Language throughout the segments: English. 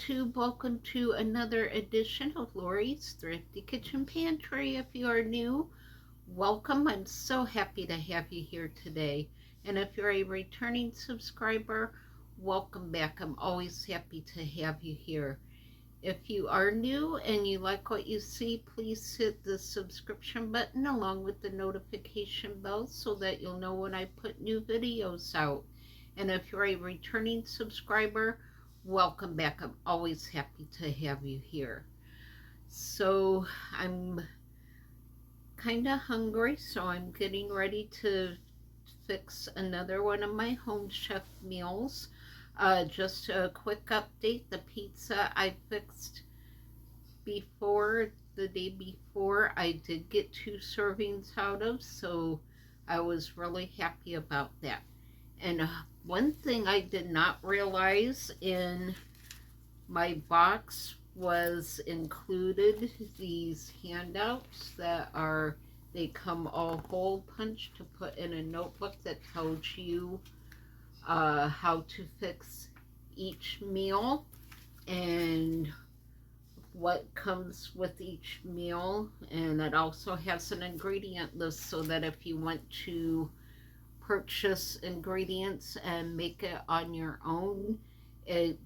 YouTube, welcome to another edition of Lori's Thrifty Kitchen Pantry. If you are new, welcome. I'm so happy to have you here today. And if you're a returning subscriber, welcome back. I'm always happy to have you here. If you are new and you like what you see, please hit the subscription button along with the notification bell so that you'll know when I put new videos out. And if you're a returning subscriber, welcome back. I'm always happy to have you here. So I'm kind of hungry, so I'm getting ready to fix another one of my home chef meals. Just a quick update, the pizza I fixed before, the day before, I did get 2 servings out of, so I was really happy about that. And one thing I did not realize in my box was included these handouts that are, they come all hole punched to put in a notebook that tells you how to fix each meal and what comes with each meal. And it also has an ingredient list so that if you want to purchase ingredients and make it on your own, it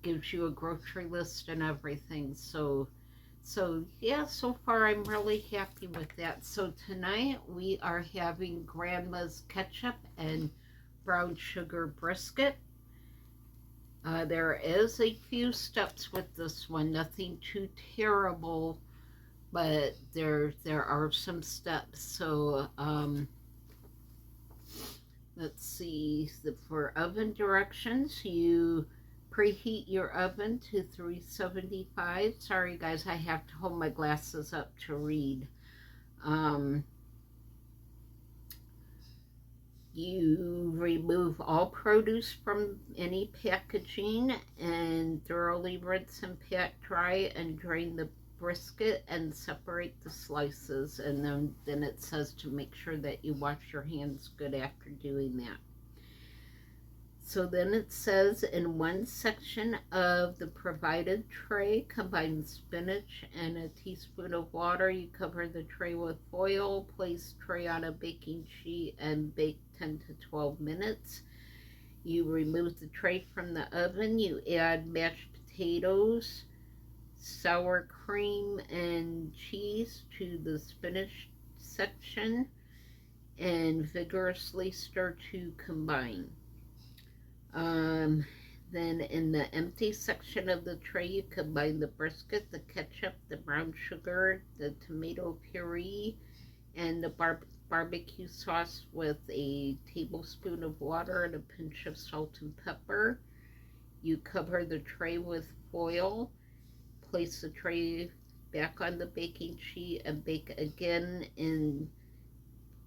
gives you a grocery list and everything. So yeah, so far I'm really happy with that. So tonight we are having Grandma's ketchup and brown sugar brisket. There is a few steps with this one, nothing too terrible, but there are some steps. So let's see, for oven directions, you preheat your oven to 375. Sorry guys, I have to hold my glasses up to read. You remove all produce from any packaging and thoroughly rinse and pat dry and drain the brisket and separate the slices, and then it says to make sure that you wash your hands good after doing that. So then it says, in one section of the provided tray, combine spinach and a teaspoon of water. You cover the tray with foil, place tray on a baking sheet, and bake 10 to 12 minutes. You remove the tray from the oven. You add mashed potatoes, sour cream, and cheese to the spinach section and vigorously stir to combine. Then in the empty section of the tray, you combine the brisket, the ketchup, the brown sugar, the tomato puree, and the barbecue sauce with a tablespoon of water and a pinch of salt and pepper. You cover the tray with foil, place the tray back on the baking sheet, and bake again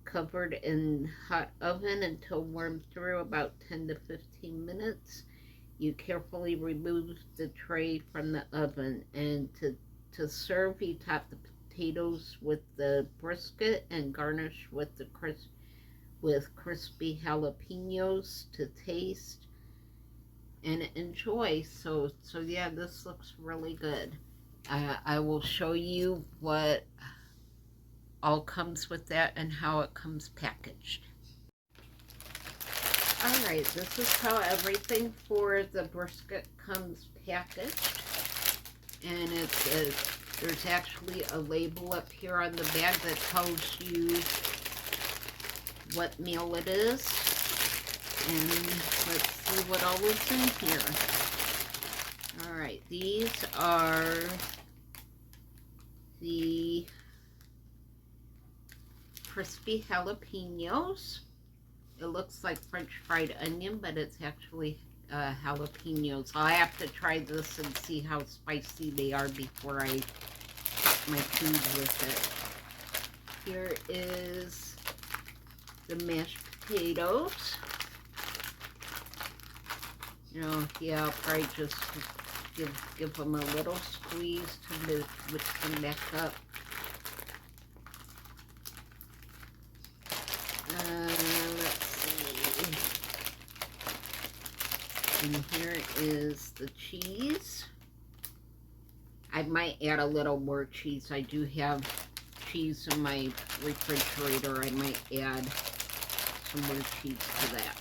covered in hot oven until warmed through about 10 to 15 minutes. You carefully remove the tray from the oven, and to serve, you top the potatoes with the brisket and garnish with crispy jalapenos to taste and enjoy. So yeah, this looks really good. I will show you what all comes with that and how it comes packaged. Alright, this is how everything for the brisket comes packaged. And there's actually a label up here on the bag that tells you what meal it is. And let's see what all is in here. Alright, these are the crispy jalapenos. It looks like French fried onion, but it's actually jalapenos. I'll have to try this and see how spicy they are before I top my food with it. Here is the mashed potatoes. You know, yeah, I'll probably just give them a little squeeze to mix them back up. Let's see. And here is the cheese. I might add a little more cheese. I do have cheese in my refrigerator. I might add some more cheese to that.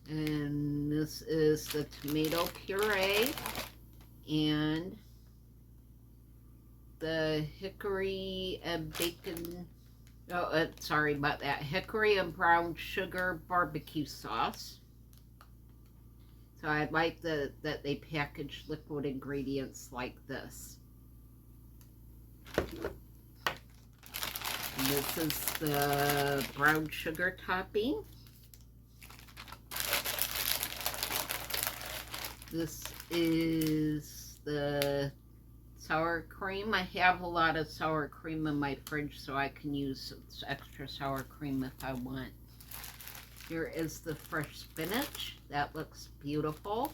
And this is the tomato puree and the hickory and bacon, sorry about that, hickory and brown sugar barbecue sauce. So I like that they package liquid ingredients like this. And this is the brown sugar topping. This is the sour cream. I have a lot of sour cream in my fridge, so I can use extra sour cream if I want. Here is the fresh spinach. That looks beautiful.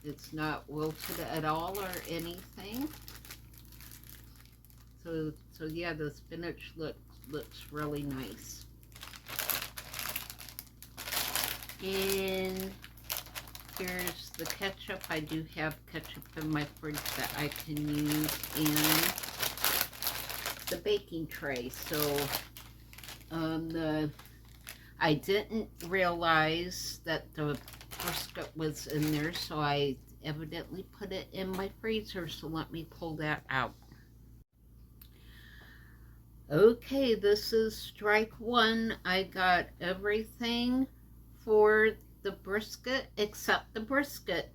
It's not wilted at all or anything. So yeah, the spinach looks really nice. And here's the ketchup. I do have ketchup in my fridge that I can use, and the baking tray. So I didn't realize that the brisket was in there, so I evidently put it in my freezer, so let me pull that out. Okay, this is strike one. I got everything for the brisket except the brisket.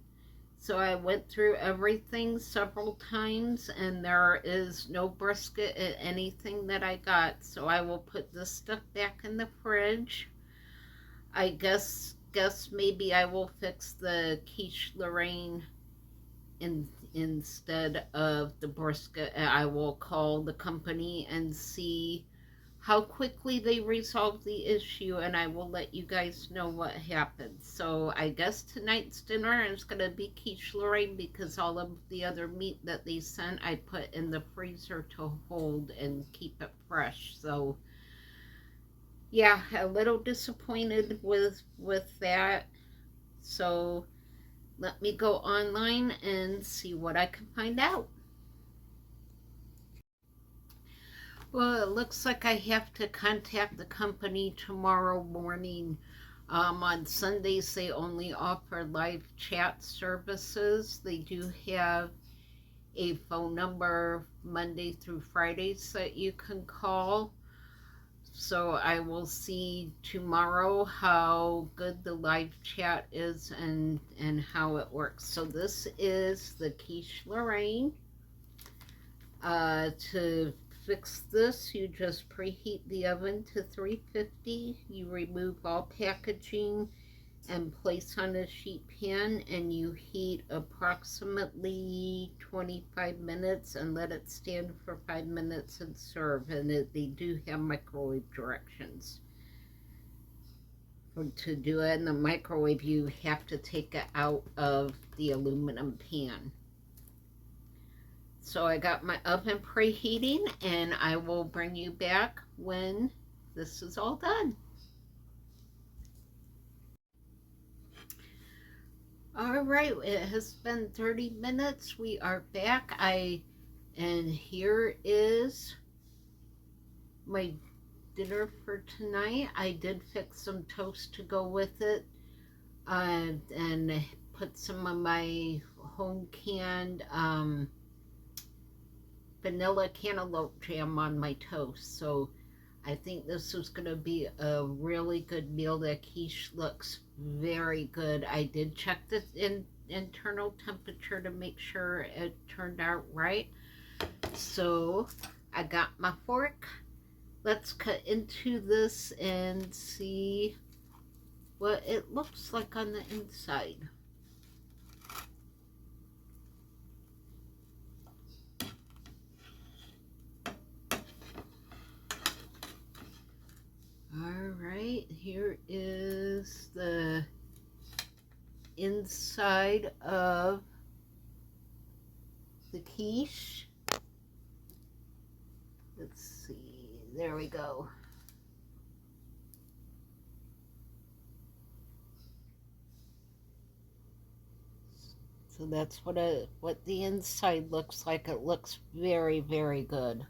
So I went through everything several times, and there is no brisket in anything that I got. So I will put this stuff back in the fridge. I guess maybe I will fix the Quiche Lorraine instead of the brisket. I will call the company and see how quickly they resolve the issue, and I will let you guys know what happens. So I guess tonight's dinner is going to be Quiche Lorraine, because all of the other meat that they sent I put in the freezer to hold and keep it fresh. So yeah, a little disappointed with that. So let me go online and see what I can find out. Well, it looks like I have to contact the company tomorrow morning. On Sundays, they only offer live chat services. They do have a phone number Monday through Fridays that you can call. So I will see tomorrow how good the live chat is and how it works. So this is the Quiche Lorraine. To fix this, you just preheat the oven to 350. You remove all packaging and place on a sheet pan, and you heat approximately 25 minutes and let it stand for 5 minutes and serve. And they do have microwave directions. To do it in the microwave, you have to take it out of the aluminum pan. So I got my oven preheating, and I will bring you back when this is all done. All right, it has been 30 minutes. We are back. And here is my dinner for tonight. I did fix some toast to go with it, and put some of my home canned vanilla cantaloupe jam on my toast. So I think this is going to be a really good meal. The quiche looks very good. I did check the internal temperature to make sure it turned out right. So I got my fork. Let's cut into this and see what it looks like on the inside. Alright, here is the inside of the quiche. Let's see, there we go. So that's what the inside looks like. It looks very, very good.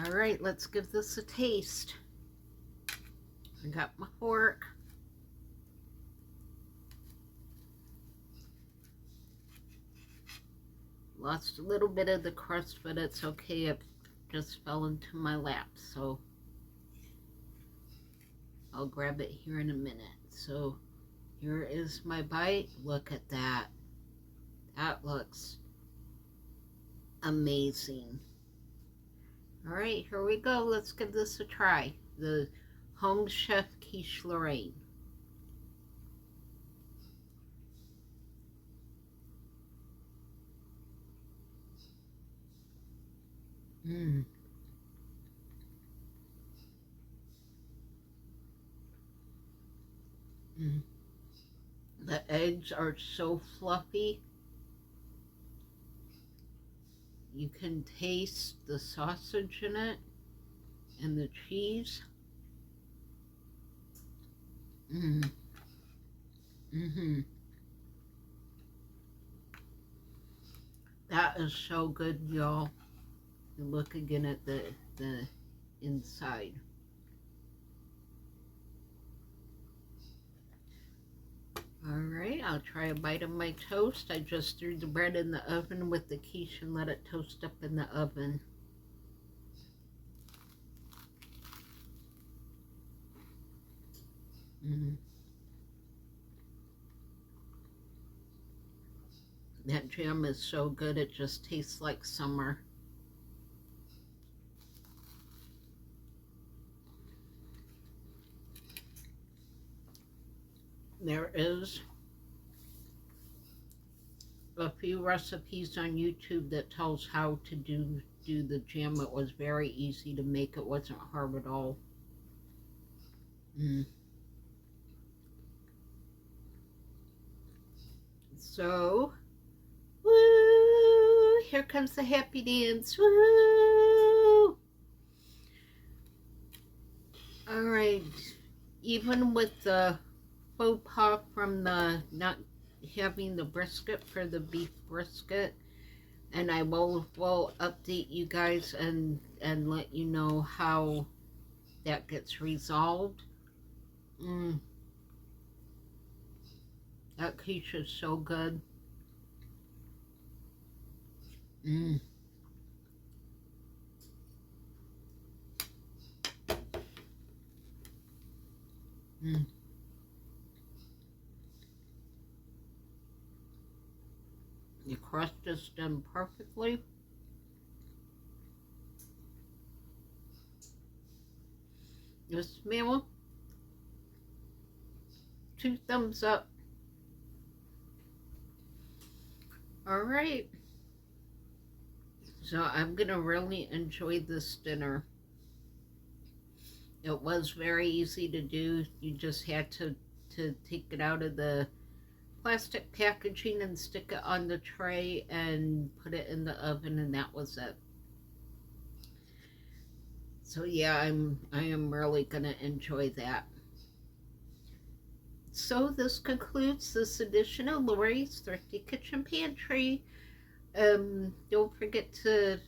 All right, let's give this a taste. I got my fork. Lost a little bit of the crust, but it's okay. It just fell into my lap, so I'll grab it here in a minute. So here is my bite. Look at that. That looks amazing. All right, here we go. Let's give this a try. The Home Chef Quiche Lorraine. Mmm. Mm. The eggs are so fluffy. You can taste the sausage in it and the cheese. Mm. Mm-hmm. That is so good, y'all. Look again at the inside. Alright, I'll try a bite of my toast. I just threw the bread in the oven with the quiche and let it toast up in the oven. Mm. That jam is so good, it just tastes like summer. There is a few recipes on YouTube that tells how to do the jam. It was very easy to make. It wasn't hard at all. Mm. So, woo! Here comes the happy dance. Woo! All right. Even with the faux pas from the not having the brisket for the beef brisket, and I will update you guys and let you know how that gets resolved. Mm. That quiche is so good. Mm. Mm. The crust is done perfectly. The smell, 2 thumbs up. All right. So I'm gonna really enjoy this dinner. It was very easy to do. You just had to take it out of the plastic packaging and stick it on the tray and put it in the oven, and that was it. So yeah, I am really gonna enjoy that. So this concludes this edition of Lori's Thrifty Kitchen Pantry. Don't forget to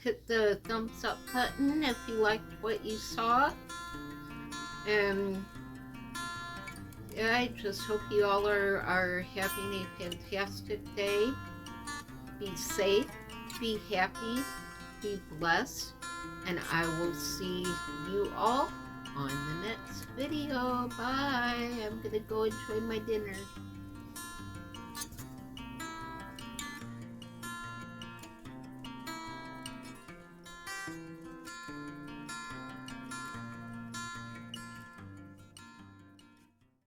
hit the thumbs up button if you liked what you saw. And yeah, I just hope you all are having a fantastic day. Be safe, be happy, be blessed, and I will see you all on the next video. Bye. I'm gonna go enjoy my dinner.